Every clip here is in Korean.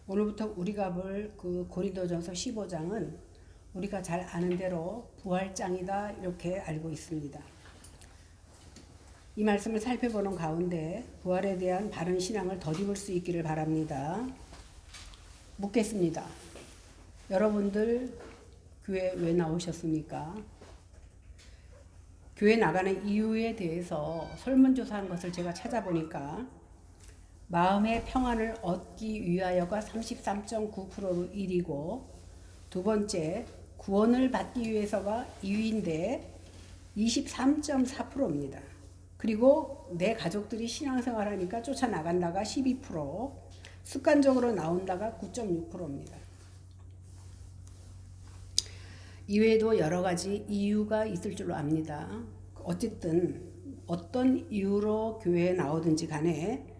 오늘부터 우리가 볼 그 고린도전서 15장은 우리가 잘 아는 대로 부활장이다 이렇게 알고 있습니다. 이 말씀을 살펴보는 가운데 부활에 대한 바른 신앙을 덧입을 수 있기를 바랍니다. 묻겠습니다. 여러분들 교회 왜 나오셨습니까? 교회 나가는 이유에 대해서 설문조사한 것을 제가 찾아보니까 마음의 평안을 얻기 위하여가 33.9%로 1위고, 두 번째 구원을 받기 위해서가 2위인데 23.4%입니다. 그리고 내 가족들이 신앙생활하니까 쫓아나간다가 12%, 습관적으로 나온다가 9.6%입니다. 이외에도 여러 가지 이유가 있을 줄로 압니다. 어쨌든 어떤 이유로 교회에 나오든지 간에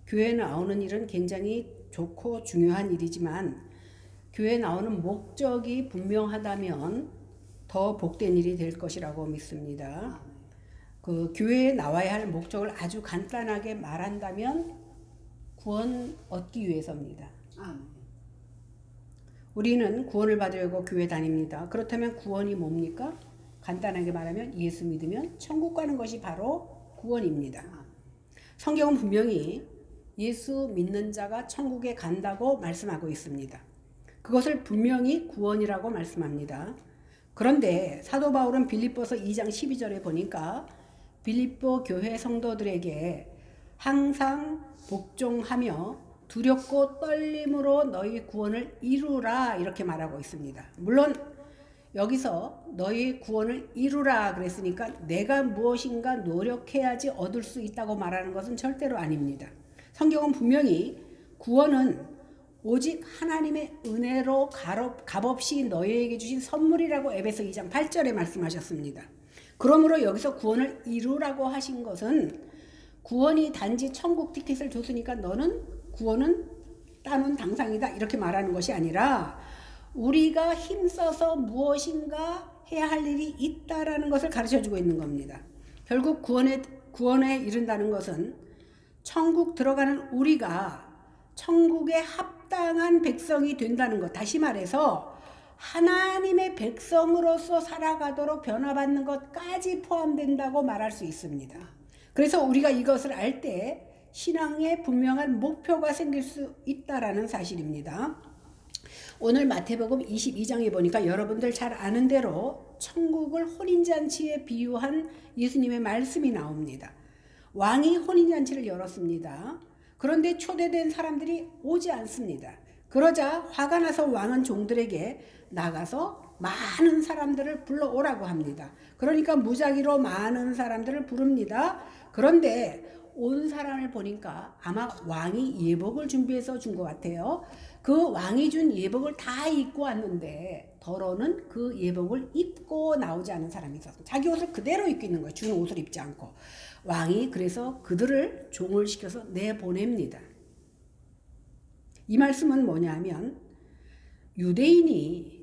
교회에 나오는 일은 굉장히 좋고 중요한 일이지만 교회에 나오는 목적이 분명하다면 더 복된 일이 될 것이라고 믿습니다. 그 교회에 나와야 할 목적을 아주 간단하게 말한다면 구원 얻기 위해서입니다. 우리는 구원을 받으려고 교회 다닙니다. 그렇다면 구원이 뭡니까? 간단하게 말하면 예수 믿으면 천국 가는 것이 바로 구원입니다. 성경은 분명히 예수 믿는 자가 천국에 간다고 말씀하고 있습니다. 그것을 분명히 구원이라고 말씀합니다. 그런데 사도 바울은 빌립보서 2장 12절에 보니까 빌립보 교회 성도들에게 항상 복종하며 두렵고 떨림으로 너희 구원을 이루라 이렇게 말하고 있습니다. 물론 여기서 너희 구원을 이루라 그랬으니까 내가 무엇인가 노력해야지 얻을 수 있다고 말하는 것은 절대로 아닙니다. 성경은 분명히 구원은 오직 하나님의 은혜로 값없이 너희에게 주신 선물이라고 에베소 2장 8절에 말씀하셨습니다. 그러므로 여기서 구원을 이루라고 하신 것은 구원이 단지 천국 티켓을 줬으니까 너는 구원은 따놓은 당상이다 이렇게 말하는 것이 아니라 우리가 힘써서 무엇인가 해야 할 일이 있다라는 것을 가르쳐주고 있는 겁니다. 결국 구원에 이른다는 것은 천국 들어가는 우리가 천국에 합당한 백성이 된다는 것, 다시 말해서 하나님의 백성으로서 살아가도록 변화받는 것까지 포함된다고 말할 수 있습니다. 그래서 우리가 이것을 알 때 신앙에 분명한 목표가 생길 수 있다라는 사실입니다. 오늘 마태복음 22장에 보니까 여러분들 잘 아는 대로 천국을 혼인잔치에 비유한 예수님의 말씀이 나옵니다. 왕이 혼인잔치를 열었습니다. 그런데 초대된 사람들이 오지 않습니다. 그러자 화가 나서 왕은 종들에게 나가서 많은 사람들을 불러오라고 합니다. 그러니까 무작위로 많은 사람들을 부릅니다. 그런데 온 사람을 보니까 아마 왕이 예복을 준비해서 준 것 같아요. 그 왕이 준 예복을 다 입고 왔는데 더러는 그 예복을 입고 나오지 않은 사람이 있었어요. 자기 옷을 그대로 입고 있는 거예요. 준 옷을 입지 않고. 왕이 그래서 그들을 종을 시켜서 내보냅니다. 이 말씀은 뭐냐면 유대인이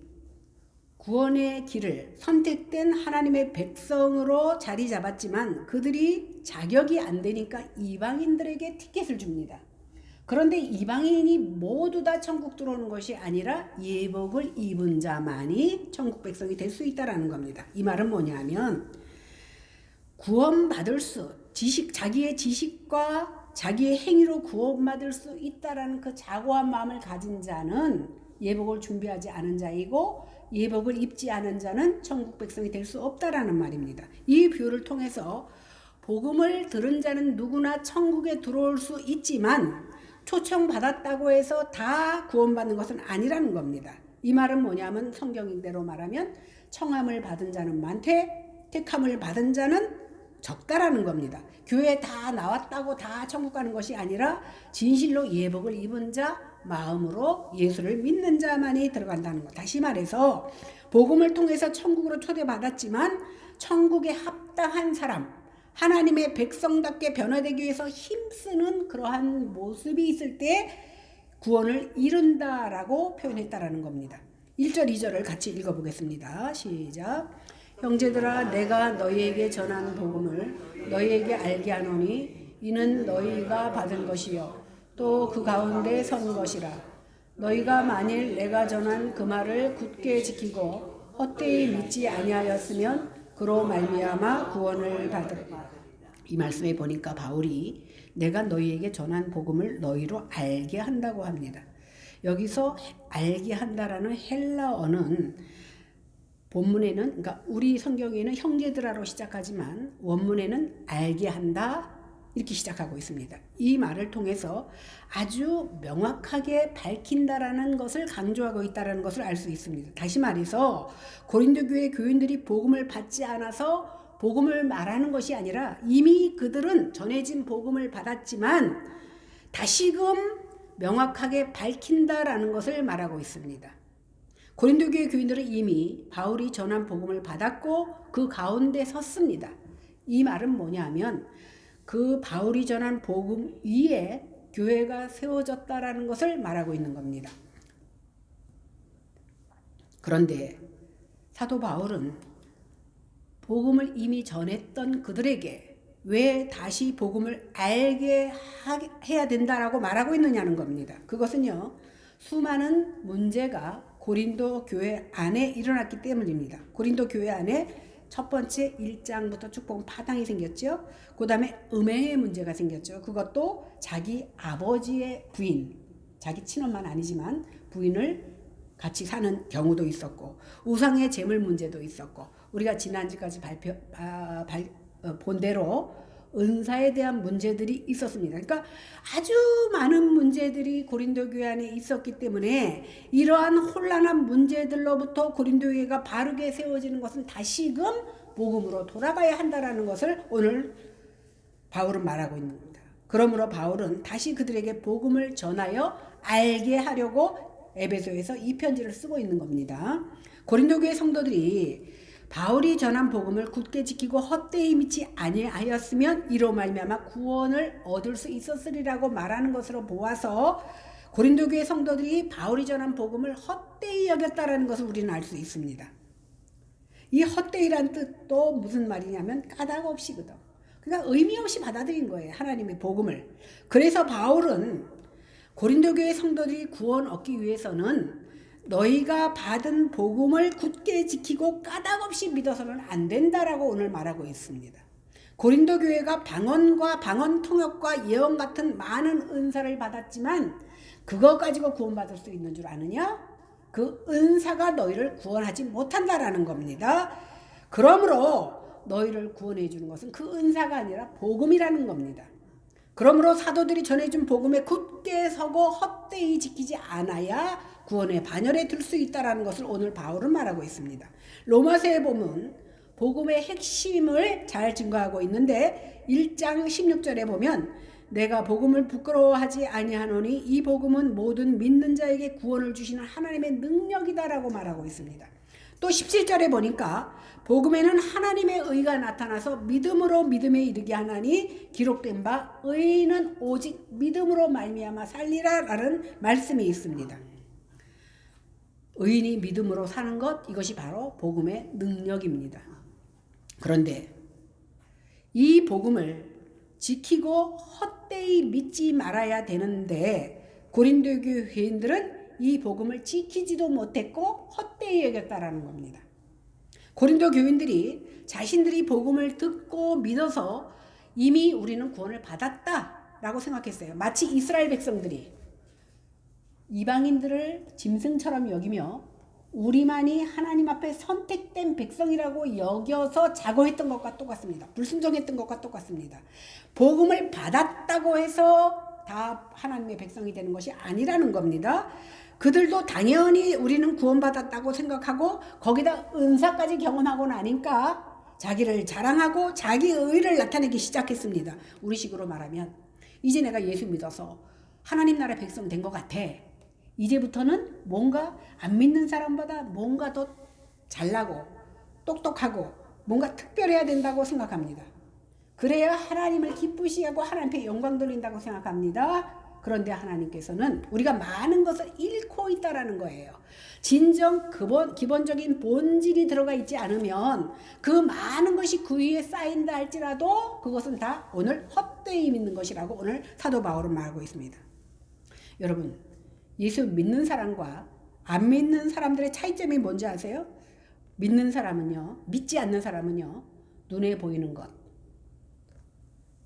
구원의 길을 선택된 하나님의 백성으로 자리 잡았지만 그들이 자격이 안 되니까 이방인들에게 티켓을 줍니다. 그런데 이방인이 모두 다 천국 들어오는 것이 아니라 예복을 입은 자만이 천국 백성이 될 수 있다는 겁니다. 이 말은 뭐냐면 구원받을 자기의 지식과 자기의 행위로 구원받을 수 있다라는 그 자고한 마음을 가진 자는 예복을 준비하지 않은 자이고 예복을 입지 않은 자는 천국 백성이 될 수 없다라는 말입니다. 이 비유를 통해서 복음을 들은 자는 누구나 천국에 들어올 수 있지만 초청받았다고 해서 다 구원받는 것은 아니라는 겁니다. 이 말은 뭐냐면 성경대로 말하면 청함을 받은 자는 많되 택함을 받은 자는 적다라는 겁니다. 교회에 다 나왔다고 다 천국 가는 것이 아니라 진실로 예복을 입은 자, 마음으로 예수를 믿는 자만이 들어간다는 것. 다시 말해서 복음을 통해서 천국으로 초대받았지만 천국에 합당한 사람, 하나님의 백성답게 변화되기 위해서 힘쓰는 그러한 모습이 있을 때 구원을 이룬다라고 표현했다라는 겁니다. 1절 2절을 같이 읽어보겠습니다. 시작. 형제들아 내가 너희에게 전한 복음을 너희에게 알게 하노니 이는 너희가 받은 것이요 또 그 가운데 선 것이라. 너희가 만일 내가 전한 그 말을 굳게 지키고 헛되이 믿지 아니하였으면 그로 말미암아 구원을 받으라. 이 말씀에 보니까 바울이 내가 너희에게 전한 복음을 너희로 알게 한다고 합니다. 여기서 알게 한다라는 헬라어는 본문에는, 그러니까 우리 성경에는 형제들아로 시작하지만 원문에는 알게 한다 이렇게 시작하고 있습니다. 이 말을 통해서 아주 명확하게 밝힌다라는 것을 강조하고 있다는 것을 알 수 있습니다. 다시 말해서 고린도 교회 교인들이 복음을 받지 않아서 복음을 말하는 것이 아니라 이미 그들은 전해진 복음을 받았지만 다시금 명확하게 밝힌다라는 것을 말하고 있습니다. 고린도 교회 교인들은 이미 바울이 전한 복음을 받았고 그 가운데 섰습니다. 이 말은 뭐냐면 그 바울이 전한 복음 위에 교회가 세워졌다라는 것을 말하고 있는 겁니다. 그런데 사도 바울은 복음을 이미 전했던 그들에게 왜 다시 복음을 알게 해야 된다라고 말하고 있느냐는 겁니다. 그것은요, 수많은 문제가 고린도 교회 안에 일어났기 때문입니다. 고린도 교회 안에 첫 번째 1장부터 쭉 보면 파당이 생겼죠. 그 다음에 음행의 문제가 생겼죠. 그것도 자기 아버지의 부인, 자기 친엄마는 아니지만 부인을 같이 사는 경우도 있었고, 우상의 재물 문제도 있었고, 우리가 지난주까지 본 대로 은사에 대한 문제들이 있었습니다. 그러니까 아주 많은 문제들이 고린도 교회 안에 있었기 때문에 이러한 혼란한 문제들로부터 고린도 교회가 바르게 세워지는 것은 다시금 복음으로 돌아가야 한다는 것을 오늘 바울은 말하고 있는 겁니다. 그러므로 바울은 다시 그들에게 복음을 전하여 알게 하려고 에베소에서 이 편지를 쓰고 있는 겁니다. 고린도 교회 성도들이 바울이 전한 복음을 굳게 지키고 헛되이 믿지 아니하였으면 이로 말미암아 구원을 얻을 수 있었으리라고 말하는 것으로 보아서 고린도 교회 성도들이 바울이 전한 복음을 헛되이 여겼다라는 것을 우리는 알 수 있습니다. 이 헛되이란 뜻도 무슨 말이냐면 까닭 없이거든. 그러니까 의미 없이 받아들인 거예요, 하나님의 복음을. 그래서 바울은 고린도 교회 성도들이 구원 얻기 위해서는 너희가 받은 복음을 굳게 지키고 까닭없이 믿어서는 안 된다라고 오늘 말하고 있습니다. 고린도 교회가 방언과 방언 통역과 예언 같은 많은 은사를 받았지만 그거 가지고 구원받을 수 있는 줄 아느냐? 그 은사가 너희를 구원하지 못한다라는 겁니다. 그러므로 너희를 구원해 주는 것은 그 은사가 아니라 복음이라는 겁니다. 그러므로 사도들이 전해준 복음에 굳게 서고 헛되이 지키지 않아야 구원의 반열에 들 수 있다는 것을 오늘 바울은 말하고 있습니다. 로마서에 보면 복음의 핵심을 잘 증거하고 있는데 1장 16절에 보면 내가 복음을 부끄러워하지 아니하노니 이 복음은 모든 믿는 자에게 구원을 주시는 하나님의 능력이다라고 말하고 있습니다. 또 17절에 보니까 복음에는 하나님의 의가 나타나서 믿음으로 믿음에 이르게 하나니 기록된 바 의인은 오직 믿음으로 말미암아 살리라라는 말씀이 있습니다. 의인이 믿음으로 사는 것, 이것이 바로 복음의 능력입니다. 그런데 이 복음을 지키고 헛되이 믿지 말아야 되는데 고린도 교회인들은 이 복음을 지키지도 못했고 헛되이 여겼다라는 겁니다. 고린도 교인들이 자신들이 복음을 듣고 믿어서 이미 우리는 구원을 받았다라고 생각했어요. 마치 이스라엘 백성들이 이방인들을 짐승처럼 여기며 우리만이 하나님 앞에 선택된 백성이라고 여겨서 자고했던 것과 똑같습니다. 불순종했던 것과 똑같습니다. 복음을 받았다고 해서 다 하나님의 백성이 되는 것이 아니라는 겁니다. 그들도 당연히 우리는 구원받았다고 생각하고 거기다 은사까지 경험하고 나니까 자기를 자랑하고 자기 의를 나타내기 시작했습니다. 우리식으로 말하면 이제 내가 예수 믿어서 하나님 나라 백성 된 것 같아. 이제부터는 뭔가 안 믿는 사람보다 뭔가 더 잘나고 똑똑하고 뭔가 특별해야 된다고 생각합니다. 그래야 하나님을 기쁘시게 하고 하나님께 영광 돌린다고 생각합니다. 그런데 하나님께서는 우리가 많은 것을 잃고 있다라는 거예요. 진정 기본적인 본질이 들어가 있지 않으면 그 많은 것이 그 위에 쌓인다 할지라도 그것은 다 오늘 헛되이 믿는 것이라고 오늘 사도 바울은 말하고 있습니다. 여러분, 예수 믿는 사람과 안 믿는 사람들의 차이점이 뭔지 아세요? 믿는 사람은요, 믿지 않는 사람은요, 눈에 보이는 것,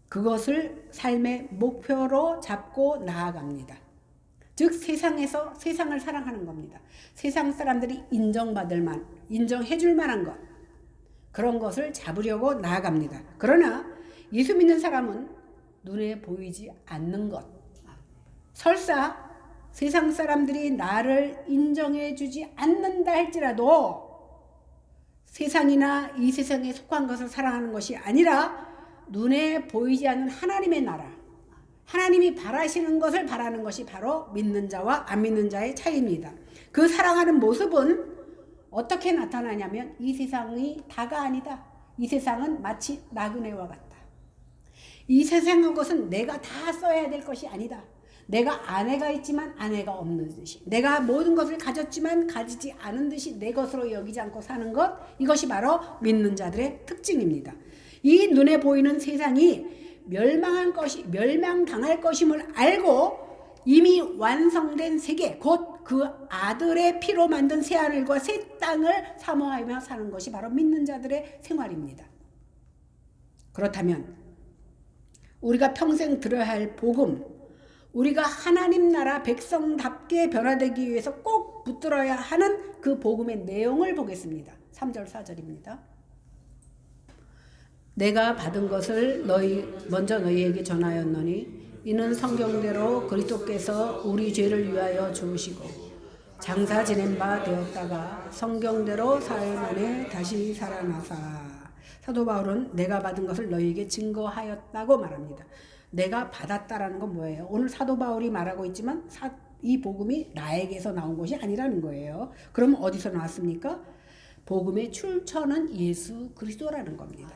그것을 삶의 목표로 잡고 나아갑니다. 즉 세상에서 세상을 사랑하는 겁니다. 세상 사람들이 인정해 줄 만한 것, 그런 것을 잡으려고 나아갑니다. 그러나 예수 믿는 사람은 눈에 보이지 않는 것, 설사 세상 사람들이 나를 인정해 주지 않는다 할지라도 세상이나 이 세상에 속한 것을 사랑하는 것이 아니라 눈에 보이지 않는 하나님의 나라, 하나님이 바라시는 것을 바라는 것이 바로 믿는 자와 안 믿는 자의 차이입니다. 그 사랑하는 모습은 어떻게 나타나냐면 이 세상이 다가 아니다. 이 세상은 마치 나그네와 같다. 이 세상의 것은 내가 다 써야 될 것이 아니다. 내가 아내가 있지만 아내가 없는 듯이, 내가 모든 것을 가졌지만 가지지 않은 듯이 내 것으로 여기지 않고 사는 것, 이것이 바로 믿는 자들의 특징입니다. 이 눈에 보이는 세상이 멸망당할 것임을 알고 이미 완성된 세계, 곧 그 아들의 피로 만든 새하늘과 새 땅을 사모하며 사는 것이 바로 믿는 자들의 생활입니다. 그렇다면 우리가 평생 들어야 할 복음, 우리가 하나님 나라 백성답게 변화되기 위해서 꼭 붙들어야 하는 그 복음의 내용을 보겠습니다. 3절 4절입니다. 내가 받은 것을 먼저 너희에게 전하였노니 이는 성경대로 그리스도께서 우리 죄를 위하여 죽으시고 장사 지낸 바 되었다가 성경대로 사흘 만에 다시 살아나사. 사도 바울은 내가 받은 것을 너희에게 증거하였다고 말합니다. 내가 받았다라는 건 뭐예요? 오늘 사도 바울이 말하고 있지만 이 복음이 나에게서 나온 것이 아니라는 거예요. 그럼 어디서 나왔습니까? 복음의 출처는 예수 그리스도라는 겁니다.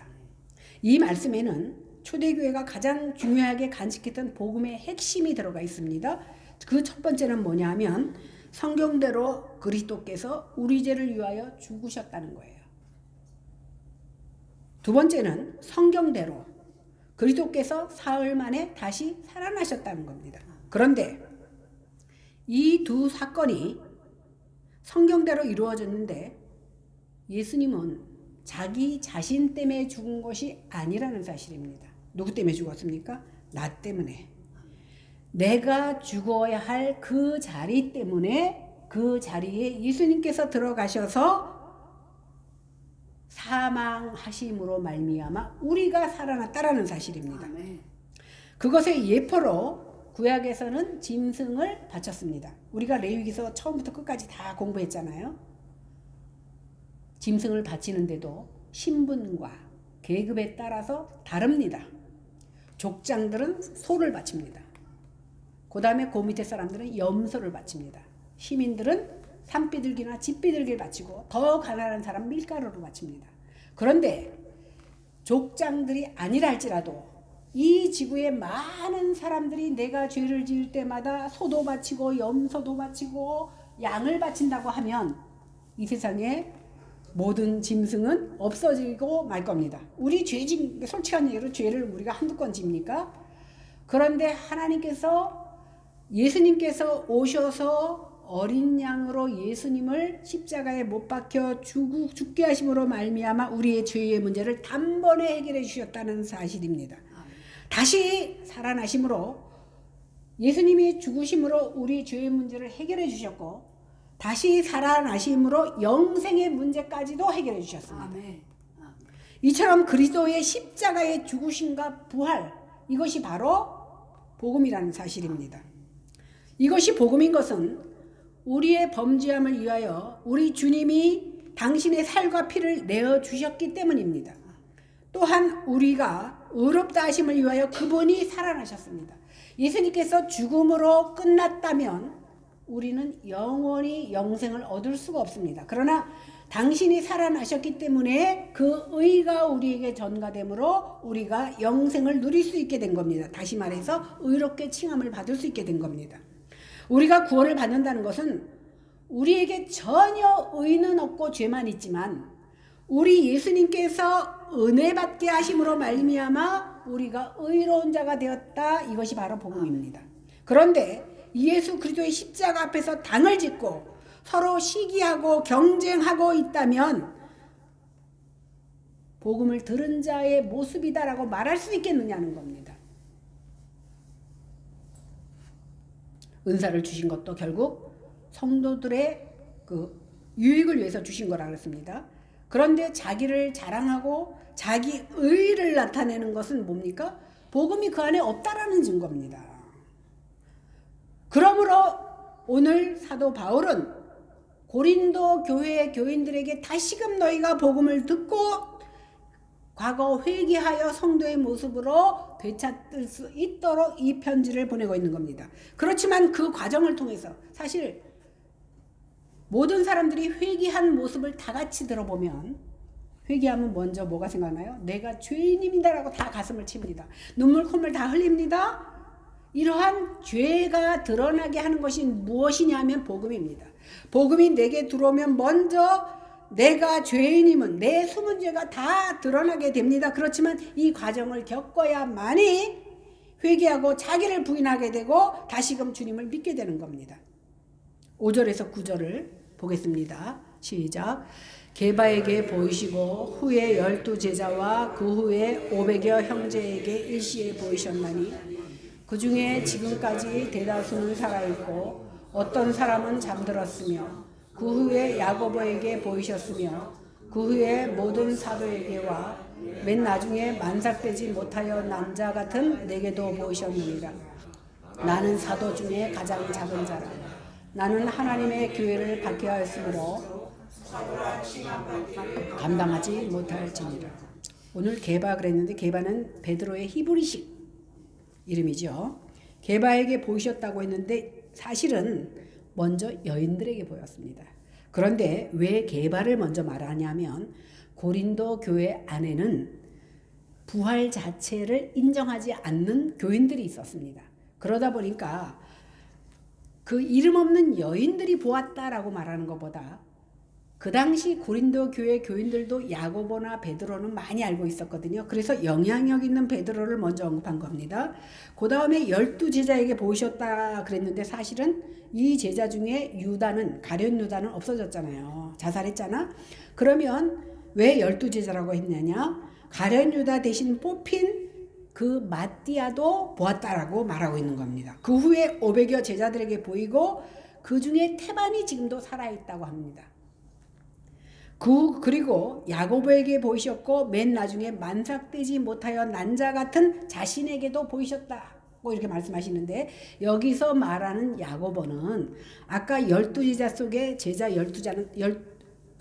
이 말씀에는 초대교회가 가장 중요하게 간직했던 복음의 핵심이 들어가 있습니다. 그 첫 번째는 뭐냐 하면 성경대로 그리스도께서 우리 죄를 위하여 죽으셨다는 거예요. 두 번째는 성경대로 그리스도께서 사흘 만에 다시 살아나셨다는 겁니다. 그런데 이 두 사건이 성경대로 이루어졌는데 예수님은 자기 자신 때문에 죽은 것이 아니라는 사실입니다. 누구 때문에 죽었습니까? 나 때문에. 내가 죽어야 할 그 자리 때문에 그 자리에 예수님께서 들어가셔서 사망하심으로 말미암아 우리가 살아났다라는 사실입니다. 그것의 예표로 구약에서는 짐승을 바쳤습니다. 우리가 레위기서 처음부터 끝까지 다 공부했잖아요. 짐승을 바치는데도 신분과 계급에 따라서 다릅니다. 족장들은 소를 바칩니다. 그 다음에 그 밑에 사람들은 염소를 바칩니다. 시민들은 산비둘기나 집비둘기를 바치고 더 가난한 사람 밀가루를 바칩니다. 그런데 족장들이 아니라 할지라도 이 지구에 많은 사람들이 내가 죄를 지을 때마다 소도 바치고 염소도 바치고 양을 바친다고 하면 이 세상에 모든 짐승은 없어지고 말 겁니다. 우리 솔직한 얘기로 죄를 우리가 한두 건 집니까? 그런데 예수님께서 오셔서 어린 양으로 예수님을 십자가에 못 박혀 죽게 하심으로 말미암아 우리의 죄의 문제를 단번에 해결해 주셨다는 사실입니다. 다시 살아나심으로 예수님이 죽으심으로 우리 죄의 문제를 해결해 주셨고 다시 살아나심으로 영생의 문제까지도 해결해 주셨습니다. 이처럼 그리스도의 십자가의 죽으심과 부활, 이것이 바로 복음이라는 사실입니다. 이것이 복음인 것은 우리의 범죄함을 위하여 우리 주님이 당신의 살과 피를 내어주셨기 때문입니다. 또한 우리가 의롭다 하심을 위하여 그분이 살아나셨습니다. 예수님께서 죽음으로 끝났다면 우리는 영원히 영생을 얻을 수가 없습니다. 그러나 당신이 살아나셨기 때문에 그 의가 우리에게 전가되므로 우리가 영생을 누릴 수 있게 된 겁니다. 다시 말해서 의롭게 칭함을 받을 수 있게 된 겁니다. 우리가 구원을 받는다는 것은 우리에게 전혀 의는 없고 죄만 있지만 우리 예수님께서 은혜 받게 하심으로 말미암아 우리가 의로운 자가 되었다. 이것이 바로 복음입니다. 그런데 예수 그리스도의 십자가 앞에서 당을 짓고 서로 시기하고 경쟁하고 있다면 복음을 들은 자의 모습이다라고 말할 수 있겠느냐는 겁니다. 은사를 주신 것도 결국 성도들의 그 유익을 위해서 주신 거라 그랬습니다. 그런데 자기를 자랑하고 자기 의를 나타내는 것은 뭡니까? 복음이 그 안에 없다라는 증거입니다. 그러므로 오늘 사도 바울은 고린도 교회의 교인들에게 다시금 너희가 복음을 듣고 과거 회개하여 성도의 모습으로 되찾을 수 있도록 이 편지를 보내고 있는 겁니다. 그렇지만 그 과정을 통해서 사실 모든 사람들이 회개한 모습을 다 같이 들어보면 회개하면 먼저 뭐가 생각나요? 내가 죄인입니다라고 다 가슴을 칩니다. 눈물 콧물 다 흘립니다. 이러한 죄가 드러나게 하는 것이 무엇이냐면 복음입니다. 복음이 내게 들어오면 먼저 내가 죄인임은 내 숨은 죄가 다 드러나게 됩니다. 그렇지만 이 과정을 겪어야만이 회개하고 자기를 부인하게 되고 다시금 주님을 믿게 되는 겁니다. 5절에서 9절을 보겠습니다. 시작. 게바에게 보이시고 후에 12제자와 그 후에 500여 형제에게 일시에 보이셨나니 그 중에 지금까지 대다수는 살아있고 어떤 사람은 잠들었으며 그 후에 야고보에게 보이셨으며 그 후에 모든 사도에게와 맨 나중에 만삭되지 못하여 난 자 같은 내게도 보이셨느니라. 나는 사도 중에 가장 작은 자라. 나는 하나님의 교회를 박해하였으므로 감당하지 못할지니라. 오늘 게바 그랬는데 게바는 베드로의 히브리식 이름이죠. 게바에게 보이셨다고 했는데 사실은 먼저 여인들에게 보였습니다. 그런데 왜 게바를 먼저 말하냐면 고린도 교회 안에는 부활 자체를 인정하지 않는 교인들이 있었습니다. 그러다 보니까 그 이름 없는 여인들이 보았다라고 말하는 것보다 그 당시 고린도 교회 교인들도 야고보나 베드로는 많이 알고 있었거든요. 그래서 영향력 있는 베드로를 먼저 언급한 겁니다. 그 다음에 12제자에게 보이셨다 그랬는데 사실은 이 제자 중에 유다는 가룟 유다는 없어졌잖아요. 자살했잖아. 그러면 왜 12제자라고 했느냐? 가룟 유다 대신 뽑힌 그 마띠아도 보았다라고 말하고 있는 겁니다. 그 후에 500여 제자들에게 보이고 그 중에 태반이 지금도 살아있다고 합니다. 그리고 야고보에게 보이셨고 맨 나중에 만삭되지 못하여 난 자 같은 자신에게도 보이셨다고 이렇게 말씀하시는데 여기서 말하는 야고보는 아까 12제자 속에 제자 12자는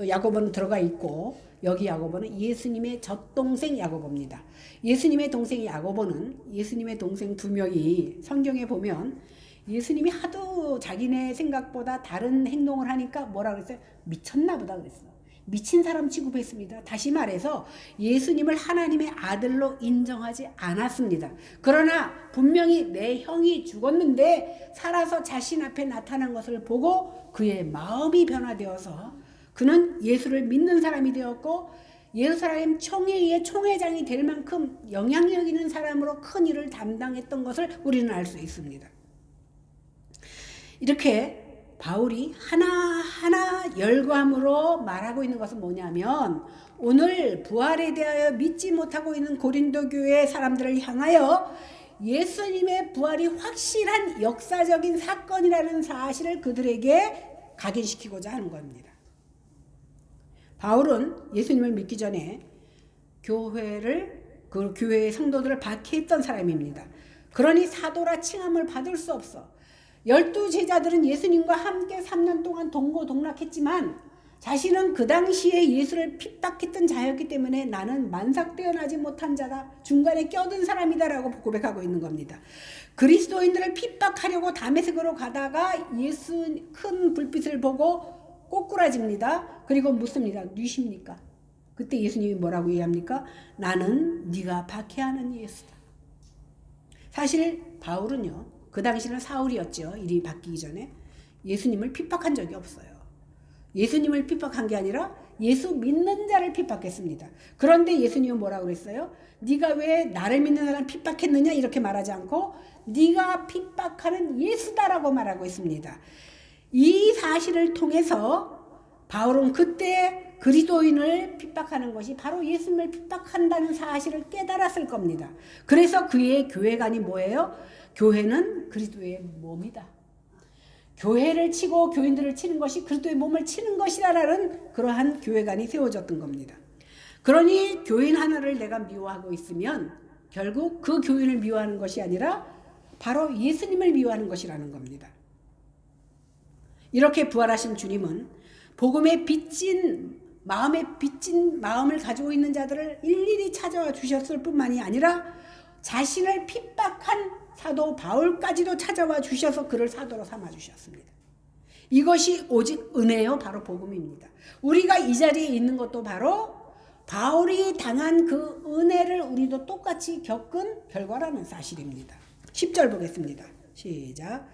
야고보는 들어가 있고 여기 야고보는 예수님의 젖동생 야고보입니다. 예수님의 동생 야고보는 예수님의 동생 2명이 성경에 보면 예수님이 하도 자기네 생각보다 다른 행동을 하니까 뭐라 그랬어요? 미쳤나 보다 그랬어요. 미친 사람 취급했습니다. 다시 말해서 예수님을 하나님의 아들로 인정하지 않았습니다. 그러나 분명히 내 형이 죽었는데 살아서 자신 앞에 나타난 것을 보고 그의 마음이 변화되어서 그는 예수를 믿는 사람이 되었고 예루살렘 총회의 총회장이 될 만큼 영향력 있는 사람으로 큰 일을 담당했던 것을 우리는 알 수 있습니다. 이렇게 바울이 하나하나 열감으로 말하고 있는 것은 뭐냐면 오늘 부활에 대하여 믿지 못하고 있는 고린도 교회 사람들을 향하여 예수님의 부활이 확실한 역사적인 사건이라는 사실을 그들에게 각인시키고자 하는 겁니다. 바울은 예수님을 믿기 전에 그 교회의 성도들을 박해했던 사람입니다. 그러니 사도라 칭함을 받을 수 없어. 12제자들은 예수님과 함께 3년 동안 동고동락했지만 자신은 그 당시에 예수를 핍박했던 자였기 때문에 나는 만삭되어나지 못한 자다. 중간에 껴든 사람이다 라고 고백하고 있는 겁니다. 그리스도인들을 핍박하려고 다메섹으로 가다가 예수 큰 불빛을 보고 꼬꾸라집니다. 그리고 묻습니다. 누구십니까? 그때 예수님이 뭐라고 얘기합니까? 나는 네가 박해하는 예수다. 사실 바울은요. 그 당시는 사울이었죠. 일이 바뀌기 전에. 예수님을 핍박한 적이 없어요. 예수님을 핍박한 게 아니라 예수 믿는 자를 핍박했습니다. 그런데 예수님은 뭐라고 그랬어요? 네가 왜 나를 믿는 사람을 핍박했느냐 이렇게 말하지 않고 네가 핍박하는 예수다라고 말하고 있습니다. 이 사실을 통해서 바울은 그때 그리스도인을 핍박하는 것이 바로 예수님을 핍박한다는 사실을 깨달았을 겁니다. 그래서 그의 교회관이 뭐예요? 교회는 그리스도의 몸이다. 교회를 치고 교인들을 치는 것이 그리스도의 몸을 치는 것이라는 그러한 교회관이 세워졌던 겁니다. 그러니 교인 하나를 내가 미워하고 있으면 결국 그 교인을 미워하는 것이 아니라 바로 예수님을 미워하는 것이라는 겁니다. 이렇게 부활하신 주님은 복음에 빚진 마음을 가지고 있는 자들을 일일이 찾아와 주셨을 뿐만이 아니라 자신을 핍박한 사도 바울까지도 찾아와 주셔서 그를 사도로 삼아 주셨습니다. 이것이 오직 은혜요, 바로 복음입니다. 우리가 이 자리에 있는 것도 바로 바울이 당한 그 은혜를 우리도 똑같이 겪은 결과라는 사실입니다. 10절 보겠습니다. 시작.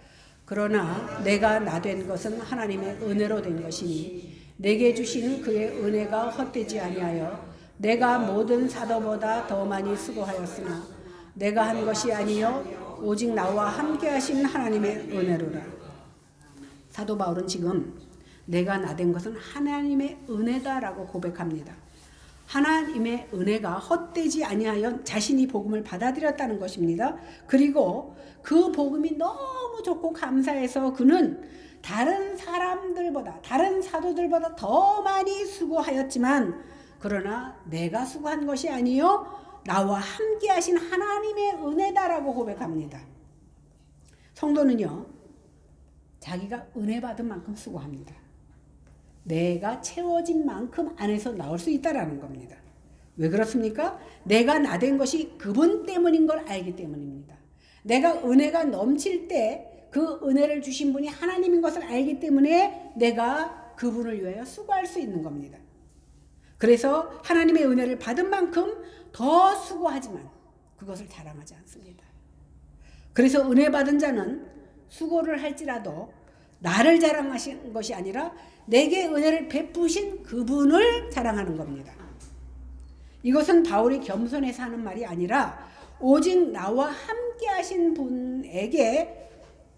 그러나 내가 나된 것은 하나님의 은혜로 된 것이니 내게 주신 그의 은혜가 헛되지 아니하여 내가 모든 사도보다 더 많이 수고하였으나 내가 한 것이 아니요 오직 나와 함께 하신 하나님의 은혜로라. 사도 바울은 지금 내가 나된 것은 하나님의 은혜다라고 고백합니다. 하나님의 은혜가 헛되지 아니하여 자신이 복음을 받아들였다는 것입니다. 그리고 그 복음이 너무 좋고 감사해서 그는 다른 사람들보다, 다른 사도들보다 더 많이 수고하였지만 그러나 내가 수고한 것이 아니요 나와 함께 하신 하나님의 은혜다라고 고백합니다. 성도는요, 자기가 은혜 받은 만큼 수고합니다. 내가 채워진 만큼 안에서 나올 수 있다라는 겁니다. 왜 그렇습니까? 내가 나된 것이 그분 때문인 걸 알기 때문입니다. 내가 은혜가 넘칠 때 그 은혜를 주신 분이 하나님인 것을 알기 때문에 내가 그분을 위하여 수고할 수 있는 겁니다. 그래서 하나님의 은혜를 받은 만큼 더 수고하지만 그것을 자랑하지 않습니다. 그래서 은혜 받은 자는 수고를 할지라도 나를 자랑하신 것이 아니라 내게 은혜를 베푸신 그분을 자랑하는 겁니다. 이것은 바울이 겸손해서 하는 말이 아니라 오직 나와 함께 하신 분에게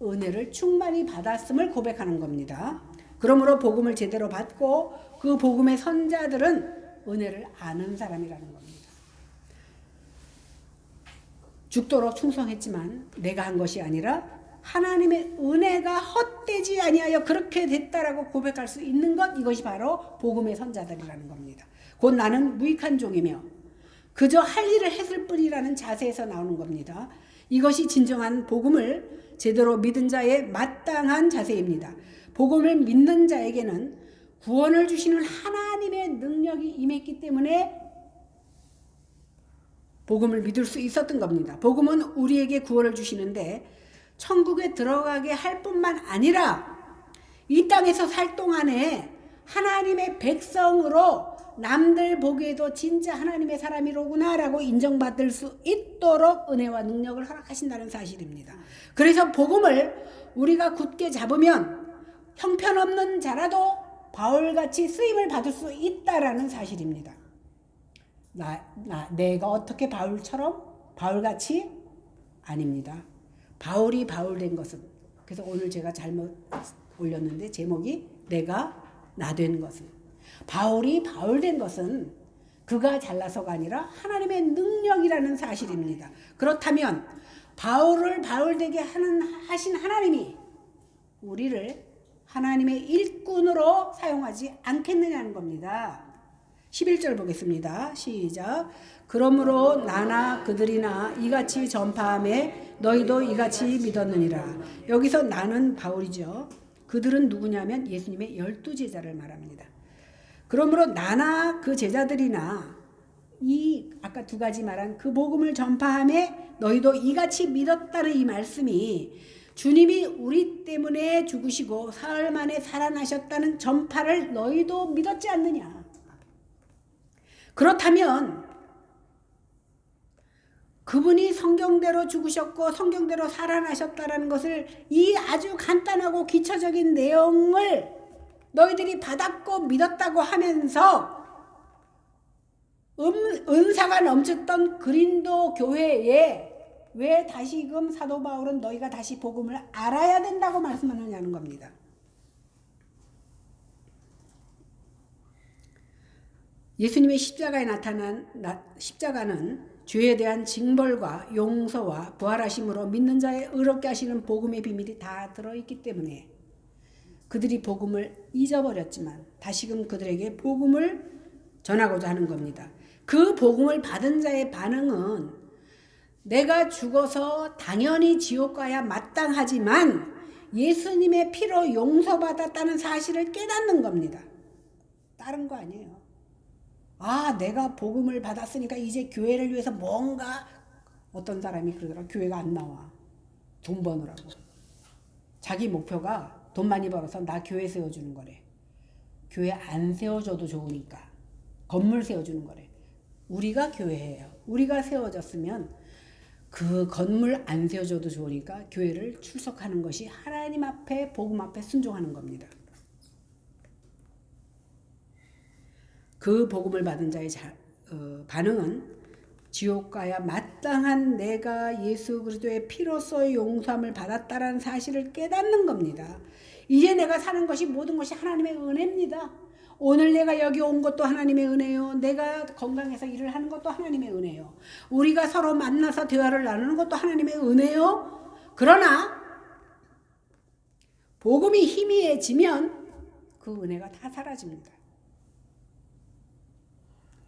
은혜를 충만히 받았음을 고백하는 겁니다. 그러므로 복음을 제대로 받고 그 복음의 선자들은 은혜를 아는 사람이라는 겁니다. 죽도록 충성했지만 내가 한 것이 아니라 하나님의 은혜가 헛되지 아니하여 그렇게 됐다라고 고백할 수 있는 것, 이것이 바로 복음의 선자들이라는 겁니다. 곧 나는 무익한 종이며 그저 할 일을 했을 뿐이라는 자세에서 나오는 겁니다. 이것이 진정한 복음을 제대로 믿은 자의 마땅한 자세입니다. 복음을 믿는 자에게는 구원을 주시는 하나님의 능력이 임했기 때문에 복음을 믿을 수 있었던 겁니다. 복음은 우리에게 구원을 주시는데 천국에 들어가게 할 뿐만 아니라 이 땅에서 살 동안에 하나님의 백성으로 남들 보기에도 진짜 하나님의 사람이로구나 라고 인정받을 수 있도록 은혜와 능력을 허락하신다는 사실입니다. 그래서 복음을 우리가 굳게 잡으면 형편없는 자라도 바울같이 쓰임을 받을 수 있다라는 사실입니다. 내가 어떻게 바울같이? 아닙니다. 바울이 바울된 것은, 그래서 오늘 제가 잘못 올렸는데 제목이 내가 나된 것은, 바울이 바울된 것은 그가 잘나서가 아니라 하나님의 능력이라는 사실입니다. 그렇다면 바울을 바울되게 하신 하나님이 우리를 하나님의 일꾼으로 사용하지 않겠느냐는 겁니다. 11절 보겠습니다. 시작. 그러므로 나나 그들이나 이같이 전파함에 너희도 이같이 믿었느니라. 여기서 나는 바울이죠. 그들은 누구냐면 예수님의 12제자를 말합니다. 그러므로 나나 그 제자들이나 이 아까 두 가지 말한 그 복음을 전파함에 너희도 이같이 믿었다는 이 말씀이 주님이 우리 때문에 죽으시고 사흘 만에 살아나셨다는 전파를 너희도 믿었지 않느냐. 그렇다면 그분이 성경대로 죽으셨고 성경대로 살아나셨다는 것을 이 아주 간단하고 기초적인 내용을 너희들이 받았고 믿었다고 하면서 은사가 넘쳤던 그린도 교회에 왜 다시금 사도 바울은 너희가 다시 복음을 알아야 된다고 말씀하느냐는 겁니다. 예수님의 십자가에 나타난 십자가는 죄에 대한 징벌과 용서와 부활하심으로 믿는 자의 의롭게 하시는 복음의 비밀이 다 들어있기 때문에 그들이 복음을 잊어버렸지만 다시금 그들에게 복음을 전하고자 하는 겁니다. 그 복음을 받은 자의 반응은 내가 죽어서 당연히 지옥 가야 마땅하지만 예수님의 피로 용서받았다는 사실을 깨닫는 겁니다. 다른 거 아니에요. 아, 내가 복음을 받았으니까 이제 교회를 위해서 뭔가, 어떤 사람이 그러더라. 교회가 안 나와. 돈 버느라고. 자기 목표가 돈 많이 벌어서 나 교회 세워주는 거래. 교회 안 세워줘도 좋으니까. 건물 세워주는 거래. 우리가 교회예요. 우리가 세워졌으면 그 건물 안 세워줘도 좋으니까 교회를 출석하는 것이 하나님 앞에, 복음 앞에 순종하는 겁니다. 그 복음을 받은 자의 반응은 지옥 가야 마땅한 내가 예수 그리스도의 피로써 용서함을 받았다라는 사실을 깨닫는 겁니다. 이제 내가 사는 것이 모든 것이 하나님의 은혜입니다. 오늘 내가 여기 온 것도 하나님의 은혜요. 내가 건강해서 일을 하는 것도 하나님의 은혜요. 우리가 서로 만나서 대화를 나누는 것도 하나님의 은혜요. 그러나 복음이 희미해지면 그 은혜가 다 사라집니다.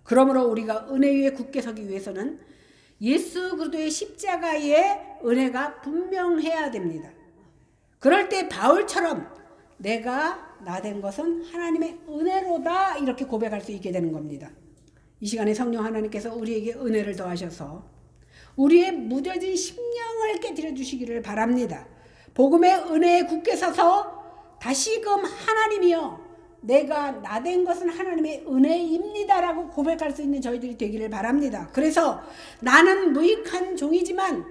그러므로 우리가 은혜 위에 굳게 서기 위해서는 예수 그리스도의 십자가의 은혜가 분명해야 됩니다. 그럴 때 바울처럼 내가 나된 것은 하나님의 은혜로다 이렇게 고백할 수 있게 되는 겁니다. 이 시간에 성령 하나님께서 우리에게 은혜를 더하셔서 우리의 무뎌진 심령을 깨뜨려 주시기를 바랍니다. 복음의 은혜에 굳게 서서 다시금 하나님이여 내가 나된 것은 하나님의 은혜입니다라고 고백할 수 있는 저희들이 되기를 바랍니다. 그래서 나는 무익한 종이지만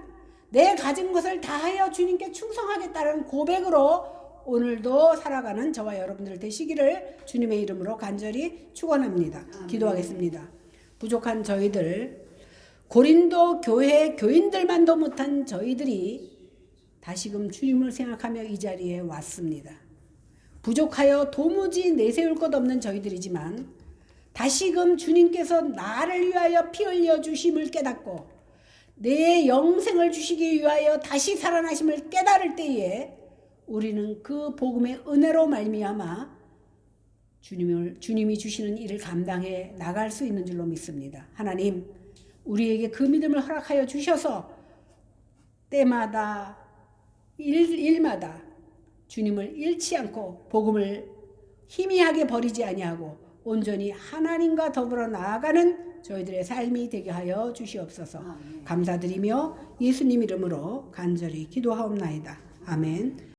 내 가진 것을 다하여 주님께 충성하겠다는 고백으로 오늘도 살아가는 저와 여러분들 되시기를 주님의 이름으로 간절히 축원합니다. 기도하겠습니다. 부족한 저희들, 고린도 교회 교인들만도 못한 저희들이 다시금 주님을 생각하며 이 자리에 왔습니다. 부족하여 도무지 내세울 것 없는 저희들이지만 다시금 주님께서 나를 위하여 피 흘려 주심을 깨닫고 내 영생을 주시기 위하여 다시 살아나심을 깨달을 때에 우리는 그 복음의 은혜로 말미암아 주님이 주시는 일을 감당해 나갈 수 있는 줄로 믿습니다. 하나님, 우리에게 그 믿음을 허락하여 주셔서 때마다 일마다 주님을 잃지 않고 복음을 희미하게 버리지 아니하고 온전히 하나님과 더불어 나아가는 저희들의 삶이 되게 하여 주시옵소서. 감사드리며 예수님 이름으로 간절히 기도하옵나이다. 아멘.